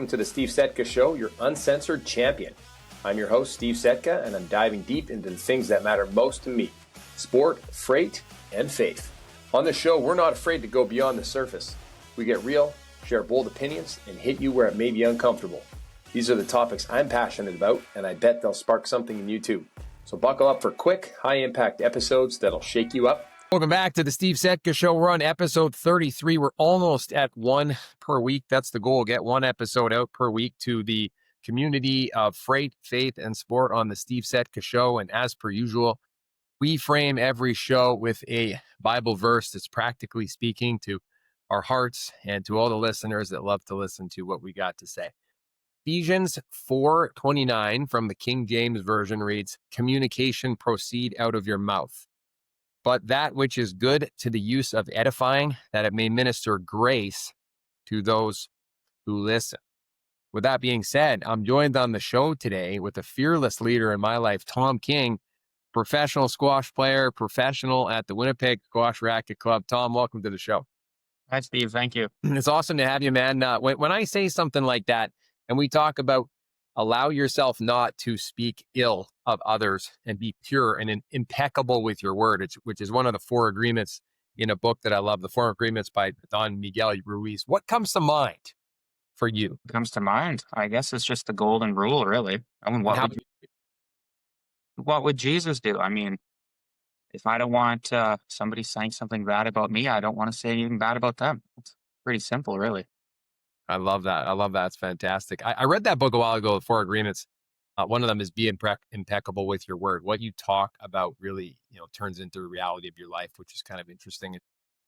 Welcome to the Steve Setka Show, your uncensored champion. I'm your host, Steve Setka, and I'm diving deep into the things that matter most to me: sport, freight, and faith. On the show, we're not afraid to go beyond the surface. We get real, share bold opinions, and hit you where it may be uncomfortable. These are the topics I'm passionate about, and I bet they'll spark something in you too. So buckle up for quick, high-impact episodes that'll shake you up. Welcome back to the Steve Setka Show. We're on episode 33. We're almost at one per week. That's the goal. Get one episode out per week to the community of freight, faith, and sport on the Steve Setka Show. And as per usual, we frame every show with a Bible verse that's practically speaking to our hearts and to all the listeners that love to listen to what we got to say. Ephesians 4:29 from the King James Version reads, "Communication proceed out of your mouth, but that which is good to the use of edifying, that it may minister grace to those who listen." With that being said, I'm joined on the show today with a fearless leader in my life, Tom King, professional squash player, professional at the Winnipeg Squash Racket Club. Tom, welcome to the show. Hi, Steve. Thank you. It's awesome to have you, man. When I say something like that, and we talk about allow yourself not to speak ill of others and be pure and impeccable with your word, which is one of the 4 agreements in a book that I love, the 4 agreements by Don Miguel Ruiz. What comes to mind for you? What comes to mind? I guess it's just the golden rule, really. I mean, what would Jesus do? I mean, if I don't want somebody saying something bad about me, I don't want to say anything bad about them. It's pretty simple, really. I love that. It's fantastic. I read that book a while ago, the 4 agreements. One of them is be impeccable with your word. What you talk about really, turns into the reality of your life, which is kind of interesting.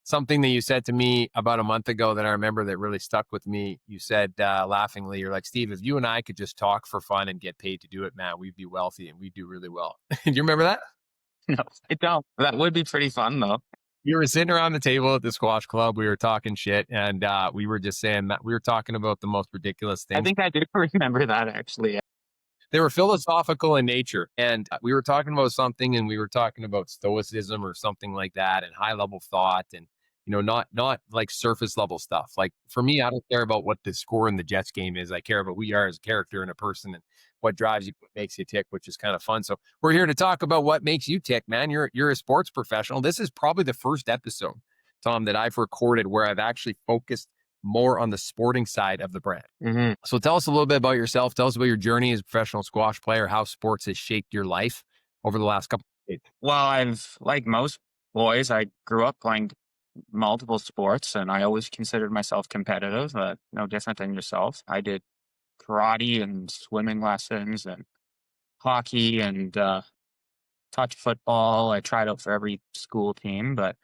Something that you said to me about a month ago that I remember that really stuck with me. You said laughingly, you're like, "Steve, if you and I could just talk for fun and get paid to do it, man, we'd be wealthy and we'd do really well." Do you remember that? No, I don't. That would be pretty fun, though. We were sitting around the table at the squash club. We were talking shit, and we were just saying that we were talking about the most ridiculous things. I think I do remember that, actually. They were philosophical in nature, and we were talking about something, and we were talking about stoicism or something like that, and high level thought, and not like surface level stuff. Like for me, I don't care about what the score in the Jets game is. I care about who you are as a character and a person, and what drives you, what makes you tick, which is kind of fun. So we're here to talk about what makes you tick, man. You're a sports professional. This is probably the first episode, Tom, that I've recorded where I've actually focused more on the sporting side of the brand. Mm-hmm. So tell us a little bit about yourself. Tell us about your journey as a professional squash player, how sports has shaped your life over the last couple of days. Well, like most boys, I grew up playing multiple sports, and I always considered myself competitive, no different than yourself. I did karate and swimming lessons and hockey and touch football. I tried out for every school team, but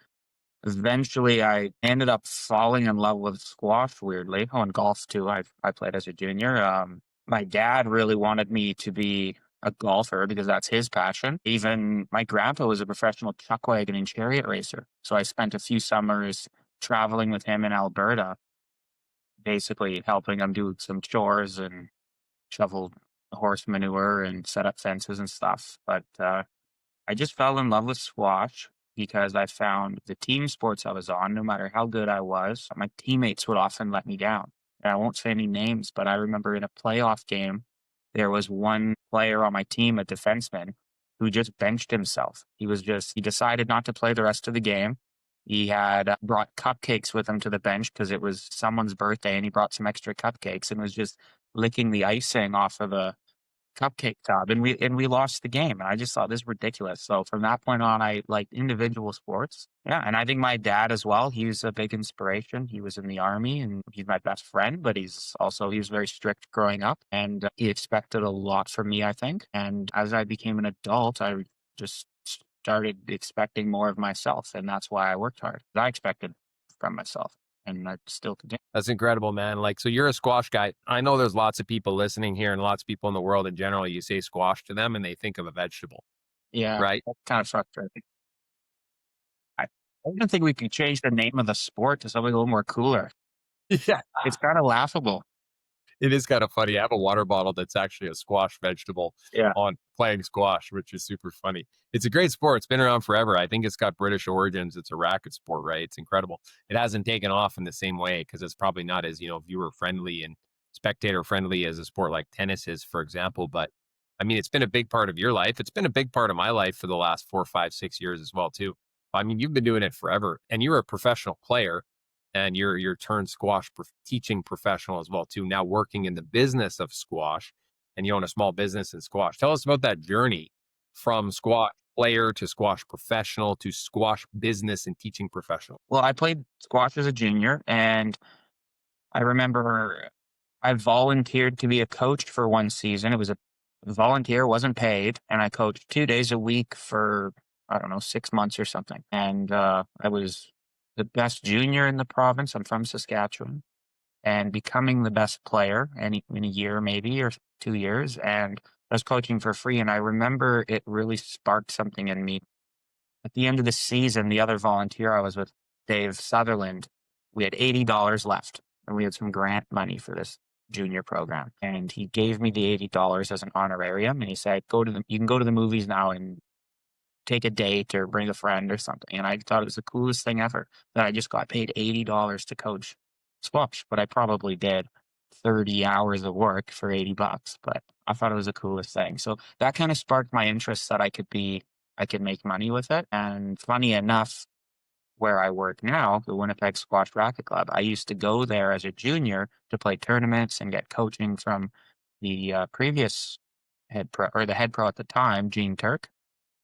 eventually I ended up falling in love with squash, weirdly. Oh, and golf too. I played as a junior. My dad really wanted me to be a golfer because that's his passion. Even my grandpa was a professional chuck wagon and chariot racer. So I spent a few summers traveling with him in Alberta, basically helping him do some chores and shovel horse manure and set up fences and stuff. But I just fell in love with squash because I found the team sports I was on, no matter how good I was, my teammates would often let me down. And I won't say any names, but I remember in a playoff game, there was one player on my team, a defenseman, who just benched himself. He decided not to play the rest of the game. He had brought cupcakes with him to the bench because it was someone's birthday, and he brought some extra cupcakes and was just licking the icing off of the cupcake tub, and we lost the game. And I just thought, this is ridiculous. So from that point on, I liked individual sports. Yeah, and I think my dad as well, he was a big inspiration. He was in the Army, and he's my best friend, but he was very strict growing up, and he expected a lot from me, I think. And as I became an adult, I just started expecting more of myself, and that's why I worked hard. I expected from myself, and I still continue. That's incredible, man. So you're a squash guy. I know there's lots of people listening here and lots of people in the world in general. You say squash to them and they think of a vegetable. Yeah, right? That's kind of frustrating. I don't think we could change the name of the sport to something a little more cooler. Yeah. It's kind of laughable. It is kind of funny. I have a water bottle that's actually a squash vegetable on playing squash, which is super funny. It's a great sport. It's been around forever. I think it's got British origins. It's a racket sport, right? It's incredible. It hasn't taken off in the same way because it's probably not as, viewer friendly and spectator friendly as a sport like tennis is, for example. But I mean, it's been a big part of your life. It's been a big part of my life for the last 4, 5, 6 years as well, too. I mean, you've been doing it forever, and you're a professional player, and you're turned squash teaching professional as well, too. Now working in the business of squash, and you own a small business in squash. Tell us about that journey from squash player to squash professional to squash business and teaching professional. Well, I played squash as a junior, and I remember I volunteered to be a coach for one season. It was a volunteer, wasn't paid, and I coached 2 days a week for, I don't know, 6 months or something. And I was the best junior in the province. I'm from Saskatchewan, and becoming the best player in a year, maybe, or 2 years. And I was coaching for free. And I remember it really sparked something in me. At the end of the season, the other volunteer I was with, Dave Sutherland, we had $80 left, and we had some grant money for this junior program. And he gave me the $80 as an honorarium, and he said, you can go to the movies now and take a date or bring a friend or something. And I thought it was the coolest thing ever that I just got paid $80 to coach squash, but I probably did 30 hours of work for $80, but I thought it was the coolest thing. So that kind of sparked my interest that I could make money with it. And funny enough, where I work now, the Winnipeg Squash Racket Club, I used to go there as a junior to play tournaments and get coaching from the previous head pro, or the head pro at the time, Gene Turk.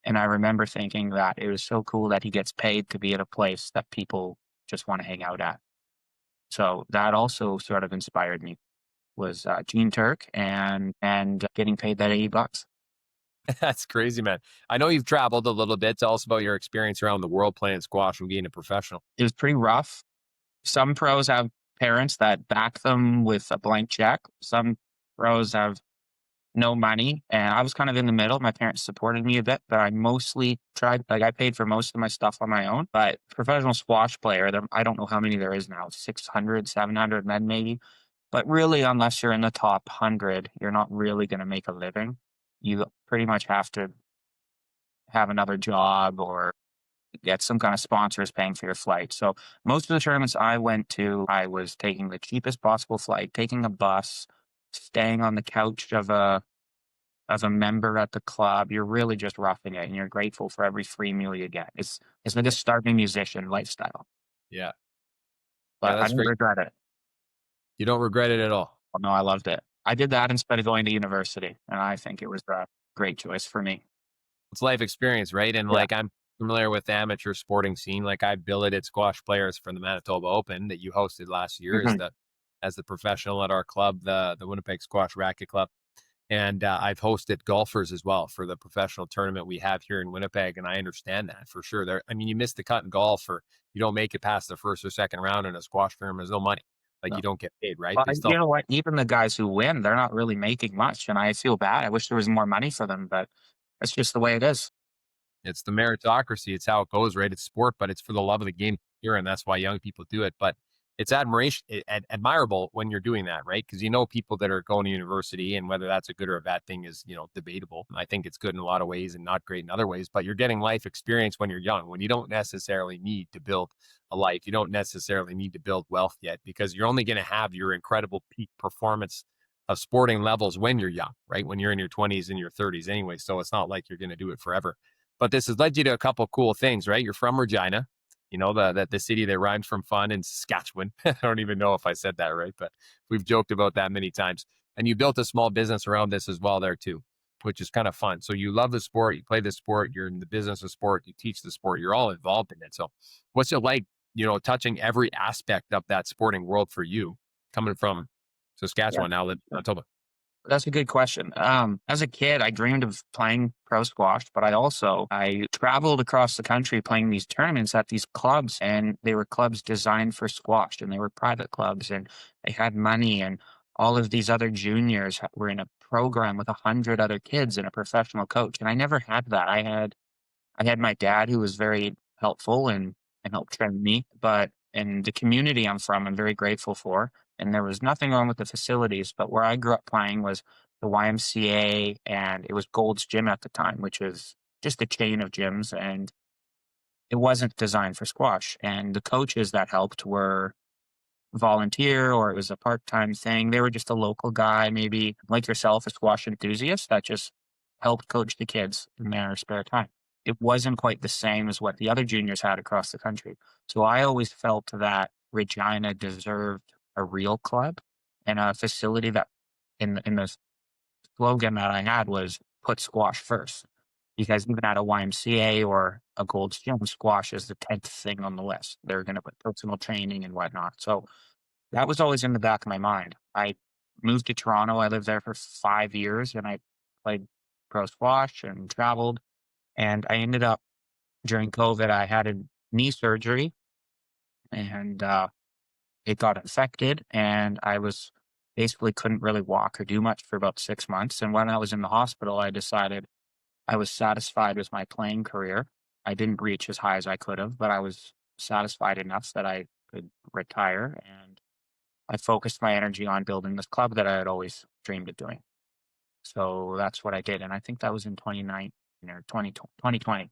And I remember thinking that it was so cool that he gets paid to be at a place that people just want to hang out at. So that also sort of inspired me, was Gene Turk and getting paid that $80. That's crazy, man. I know you've traveled a little bit. Tell us about your experience around the world playing squash and being a professional. It was pretty rough. Some pros have parents that back them with a blank check. Some pros have no money, and I was kind of in the middle. My parents supported me a bit, but I mostly tried, like, I paid for most of my stuff on my own. But professional squash player, I don't know how many there is now, 600, 700 men maybe. But really, unless you're in the top 100, you're not really going to make a living. You pretty much have to have another job or get some kind of sponsors paying for your flight. So most of the tournaments I went to, I was taking the cheapest possible flight, taking a bus, staying on the couch of a member at the club. You're really just roughing it, and you're grateful for every free meal you get. It's like a starving musician lifestyle. Yeah. But I That's don't great. regret it. You don't regret it at all. Oh, no, I loved it. I did that instead of going to university, and I think it was a great choice for me. It's life experience, right? And Yeah. like, I'm familiar with the amateur sporting scene. Like, I billeted squash players for the Manitoba Open that you hosted last year as the professional at our club, the Winnipeg Squash Racket Club. And I've hosted golfers as well for the professional tournament we have here in Winnipeg. And I understand that for sure. I mean, you miss the cut in golf, or you don't make it past the first or second round in a squash tournament, there's no money. Like, No. you don't get paid, right? Well, They still, you know what? Even the guys who win, they're not really making much, and I feel bad. I wish there was more money for them, but that's just the way it is. it's the meritocracy. It's how it goes, right? It's sport, but it's for the love of the game here, and that's why young people do it. But it's admirable when you're doing that, right? Because you know people that are going to university, and whether that's a good or a bad thing is, debatable. I think it's good in a lot of ways and not great in other ways. But you're getting life experience when you're young, when you don't necessarily need to build a life. You don't necessarily need to build wealth yet, because you're only going to have your incredible peak performance of sporting levels when you're young, right? When you're in your 20s and your 30s anyway. So it's not like you're going to do it forever. But this has led you to a couple of cool things, right? You're from Regina, the city that rhymes from fun, in Saskatchewan. I don't even know if I said that right, but we've joked about that many times. And you built a small business around this as well there too, which is kind of fun. So you love the sport, you play the sport, you're in the business of sport, you teach the sport, you're all involved in it. So what's it like, touching every aspect of that sporting world for you, coming from Saskatchewan, now living in Manitoba? That's a good question. As a kid, I dreamed of playing pro squash, but I traveled across the country playing these tournaments at these clubs, and they were clubs designed for squash, and they were private clubs, and they had money, and all of these other juniors were in a program with 100 other kids and a professional coach. And I never had that. I had my dad, who was very helpful and helped train me, but in the community I'm from, I'm very grateful for. And there was nothing wrong with the facilities, but where I grew up playing was the YMCA, and it was Gold's Gym at the time, which is just a chain of gyms, and it wasn't designed for squash. And the coaches that helped were volunteer or it was a part-time thing. They were just a local guy, maybe like yourself, a squash enthusiast that just helped coach the kids in their spare time. It wasn't quite the same as what the other juniors had across the country. So I always felt that Regina deserved a real club and a facility that in the slogan that I had was put squash first. Because even at a YMCA or a Gold's Gym, squash is the 10th thing on the list. They're going to put personal training and whatnot. So that was always in the back of my mind. I moved to Toronto. I lived there for 5 years and I played pro squash and traveled. And I ended up during COVID, I had a knee surgery and it got infected. And I was basically couldn't really walk or do much for about 6 months. And when I was in the hospital, I decided I was satisfied with my playing career. I didn't reach as high as I could have, but I was satisfied enough that I could retire. And I focused my energy on building this club that I had always dreamed of doing. So that's what I did. And I think that was in 2019 or 2020.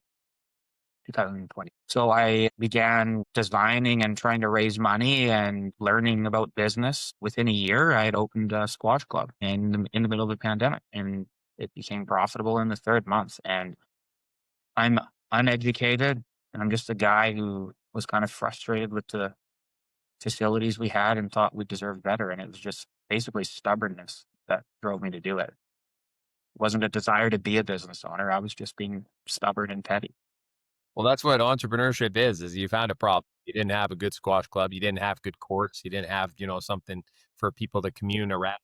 So I began designing and trying to raise money and learning about business. Within a year, I had opened a squash club in the middle of the pandemic, and it became profitable in the third month. And I'm uneducated, and I'm just a guy who was kind of frustrated with the facilities we had and thought we deserved better. And it was just basically stubbornness that drove me to do it. It wasn't a desire to be a business owner. I was just being stubborn and petty. Well, that's what entrepreneurship is you found a problem. You didn't have a good squash club. You didn't have good courts. You didn't have, something for people to commune around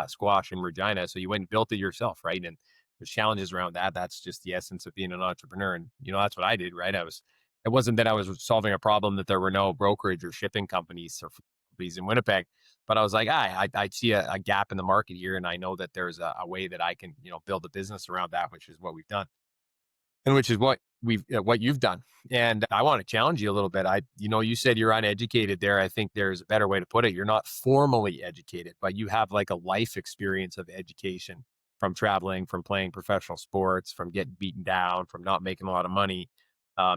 squash in Regina. So you went and built it yourself, right? And there's challenges around that. That's just the essence of being an entrepreneur. And, that's what I did, right? It wasn't that I was solving a problem that there were no brokerage or shipping companies or companies in Winnipeg, but I was like, I see a gap in the market here. And I know that there's a way that I can, build a business around that, which is what we've done. And which is what what you've done. And I want to challenge you a little bit. You said you're uneducated there. I think there's a better way to put it. You're not formally educated, but you have like a life experience of education from traveling, from playing professional sports, from getting beaten down, from not making a lot of money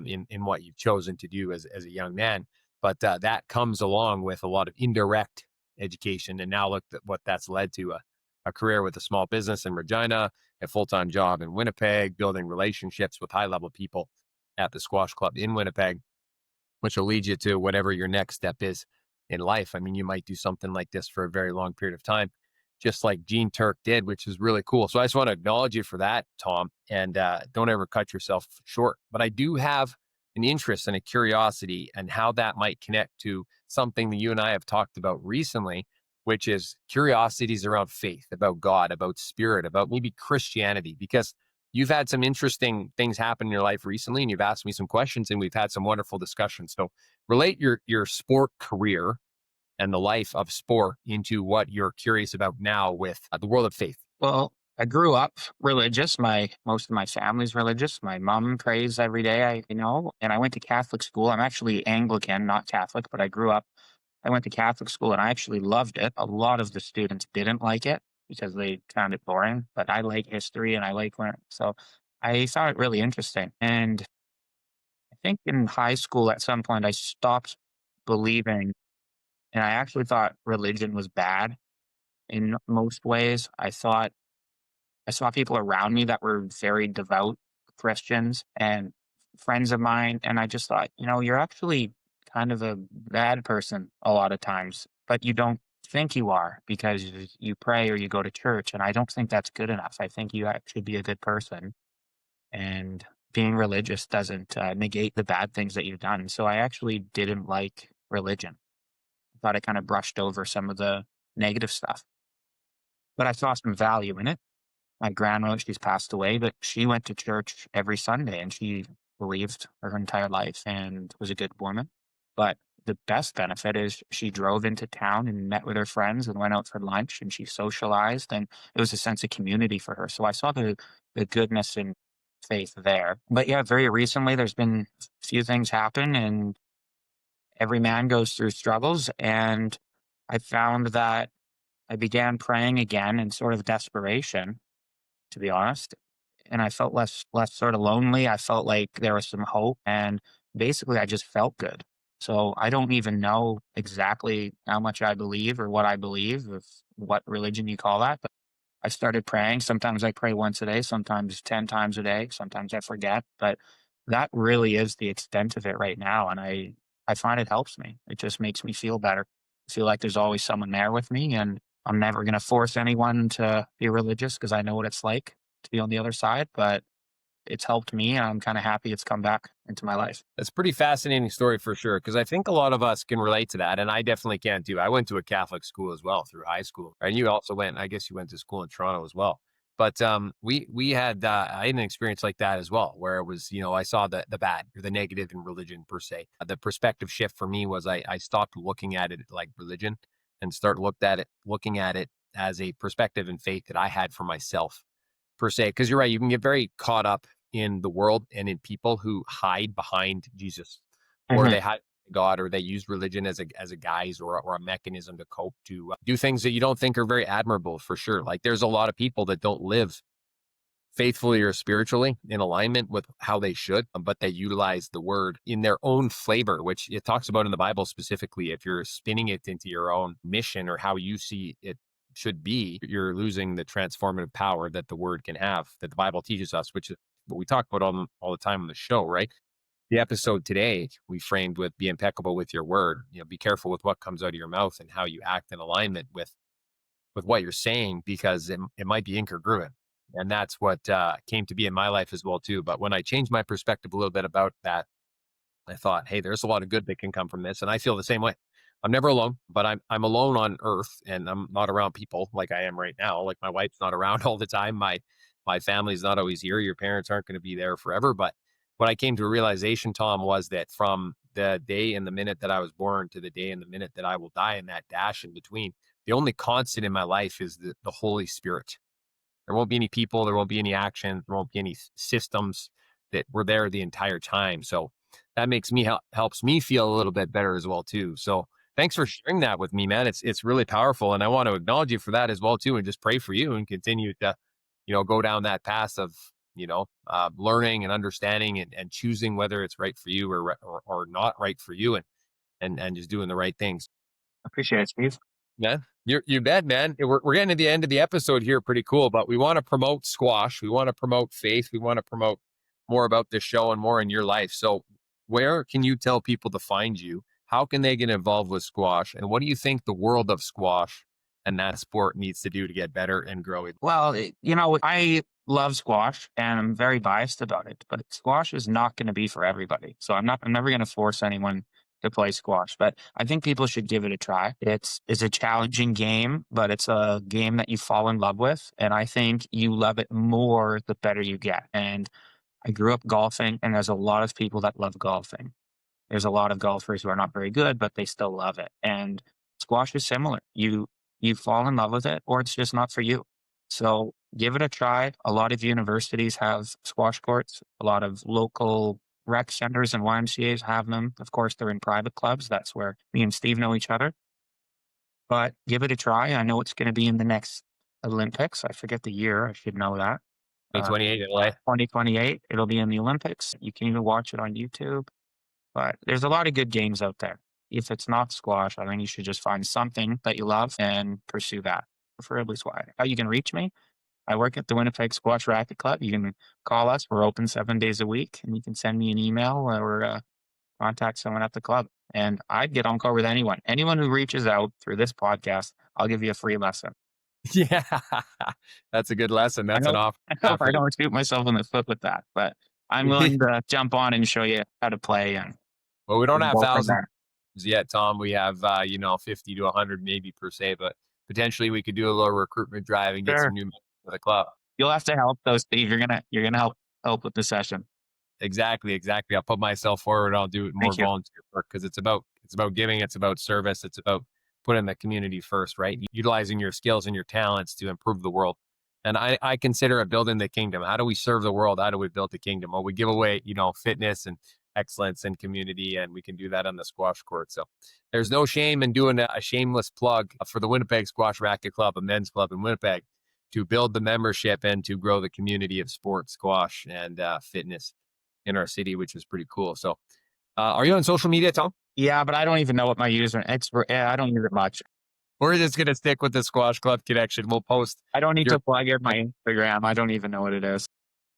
in what you've chosen to do as a young man. But that comes along with a lot of indirect education. And now look at what that's led to a career with a small business in Regina, a full-time job in Winnipeg, building relationships with high-level people at the squash club in Winnipeg, which will lead you to whatever your next step is in life. I mean, you might do something like this for a very long period of time, just like Gene Turk did, which is really cool. So I just want to acknowledge you for that, Tom, and don't ever cut yourself short. But I do have an interest and a curiosity and how that might connect to something that you and I have talked about recently, which is curiosities around faith, about God, about spirit, about maybe Christianity, because you've had some interesting things happen in your life recently and you've asked me some questions and we've had some wonderful discussions. So relate your sport career and the life of sport into what you're curious about now with the world of faith. Well, I grew up religious. Most of my family's religious. My mom prays every day, and I went to Catholic school. I'm actually Anglican, not Catholic, but I went to Catholic school and I actually loved it. A lot of the students didn't like it because they found it boring, but I like history and I like learning. So I found it really interesting. And I think in high school at some point I stopped believing and I actually thought religion was bad in most ways. I saw people around me that were very devout Christians and friends of mine. And I just thought, you're actually kind of a bad person a lot of times, but you don't think you are because you pray or you go to church. And I don't think that's good enough. I think you actually be a good person. And being religious doesn't negate the bad things that you've done. So I actually didn't like religion. I thought I kind of brushed over some of the negative stuff, but I saw some value in it. My grandma, she's passed away, but she went to church every Sunday and she believed her entire life and was a good woman. But the best benefit is she drove into town and met with her friends and went out for lunch and she socialized and it was a sense of community for her. So I saw the goodness and faith there. But yeah, very recently there's been a few things happen and every man goes through struggles. And I found that I began praying again in sort of desperation, to be honest. And I felt less sort of lonely. I felt like there was some hope and basically I just felt good. So I don't even know exactly how much I believe or what I believe, of what religion you call that. But I started praying. Sometimes I pray once a day, sometimes 10 times a day, sometimes I forget. But that really is the extent of it right now. And I find it helps me. It just makes me feel better. I feel like there's always someone there with me. And I'm never going to force anyone to be religious because I know what it's like to be on the other side. But it's helped me, and I'm kind of happy it's come back into my life. That's a pretty fascinating story for sure, because I think a lot of us can relate to that, and I definitely can too. I went to a Catholic school as well through high school, and you also went. I guess you went to school in Toronto as well. But we had I had an experience like that as well, where it was I saw the bad or the negative in religion per se. The perspective shift for me was I stopped looking at it like religion and looking at it as a perspective and faith that I had for myself per se. Because you're right, you can get very caught up in the world and in people who hide behind Jesus, or Hmm. they hide God, or they use religion as a guise or a mechanism to cope, to do things that you don't think are very admirable for sure. Like there's a lot of people that don't live faithfully or spiritually in alignment with how they should, but they utilize the word in their own flavor, which it talks about in the Bible specifically. If you're spinning it into your own mission or how you see it should be, you're losing the transformative power that the word can have, that the Bible teaches us, which is what we talk about all the time on the show, right? The episode today we framed with be impeccable with your word. Be careful with what comes out of your mouth and how you act in alignment with what you're saying, because it might be incongruent. And that's what came to be in my life as well too. But when I changed my perspective a little bit about that, I thought, hey, there's a lot of good that can come from this. And I feel the same way. I'm never alone, but I'm alone on earth, and I'm not around people like I am right now. Like my wife's not around all the time. My family's not always here. Your parents aren't going to be there forever. But what I came to a realization, Tom, was that from the day and the minute that I was born to the day and the minute that I will die, in that dash in between, the only constant in my life is the Holy Spirit. There won't be any people, there won't be any action, there won't be any systems that were there the entire time. So that makes me helps me feel a little bit better as well too. So thanks for sharing that with me, man. It's really powerful, and I want to acknowledge you for that as well too, and just pray for you and continue to go down that path of learning and understanding, and choosing whether it's right for you or not right for you, and just doing the right things. Appreciate it, Steve. Yeah, you bet, man. We're getting to the end of the episode here. Pretty cool, but we want to promote squash. We want to promote faith. We want to promote more about this show and more in your life. So where can you tell people to find you? How can they get involved with squash? And what do you think the world of squash and that sport needs to do to get better and grow it? Well, I love squash and I'm very biased about it, but squash is not going to be for everybody. So I'm never going to force anyone to play squash, but I think people should give it a try. It's a challenging game, but it's a game that you fall in love with. And I think you love it more the better you get. And I grew up golfing, and there's a lot of people that love golfing. There's a lot of golfers who are not very good, but they still love it. And squash is similar. You fall in love with it, or it's just not for you. So give it a try. A lot of universities have squash courts. A lot of local rec centers and YMCA's have them. Of course, they're in private clubs. That's where me and Steve know each other. But give it a try. I know it's going to be in the next Olympics. I forget the year. I should know that. 2028 in LA. 2028. It'll be in the Olympics. You can even watch it on YouTube. But there's a lot of good games out there. If it's not squash, I think you should just find something that you love and pursue that, preferably squash. How you can reach me? I work at the Winnipeg Squash Racket Club. You can call us. We're open 7 days a week, and you can send me an email or contact someone at the club. And I'd get on call with anyone. Anyone who reaches out through this podcast, I'll give you a free lesson. Yeah, that's a good lesson. That's an offer. I hope I don't shoot myself in the foot with that, but I'm willing to jump on and show you how to play. And Well, we don't have go from thousands there. yet, Tom. We have 50 to 100 maybe per se, but potentially we could do a little recruitment drive and get Sure. some new members for the club. You'll have to help though, Steve. You're gonna help with the session. Exactly. I'll put myself forward. I'll do it more Thank you. volunteer work, because it's about giving. It's about service. It's about putting the community first, right? Utilizing your skills and your talents to improve the world. And I consider it building the kingdom. How do we serve the world? How do we build the kingdom? Well, we give away, fitness and excellence and community, and we can do that on the squash court. So there's no shame in doing a shameless plug for the Winnipeg Squash Racket Club, a men's club in Winnipeg, to build the membership and to grow the community of sport, squash, and fitness in our city, which is pretty cool. So are you on social media, Tom? Yeah, but I don't even know what my user. I don't use it much. We're just going to stick with the Squash Club connection. We'll post I don't need your to plug in my Instagram. I don't even know what it is.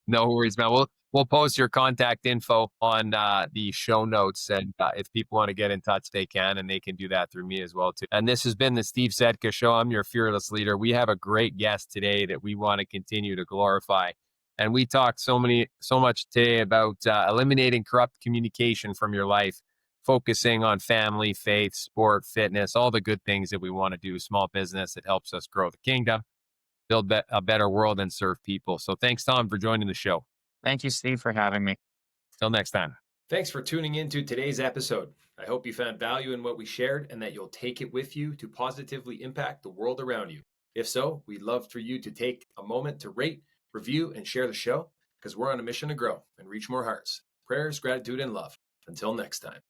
No worries, man. We'll post your contact info on the show notes, and if people want to get in touch, they can, and they can do that through me as well too. And this has been the Steve Setka Show. I'm your fearless leader. We have a great guest today that we want to continue to glorify, and we talked so much today about eliminating corrupt communication from your life, focusing on family, faith, sport, fitness, all the good things that we want to do. Small business that helps us grow the kingdom, build a better world, and serve people. So thanks, Tom, for joining the show. Thank you, Steve, for having me. Till next time. Thanks for tuning in to today's episode. I hope you found value in what we shared and that you'll take it with you to positively impact the world around you. If so, we'd love for you to take a moment to rate, review, and share the show, because we're on a mission to grow and reach more hearts. Prayers, gratitude, and love. Until next time.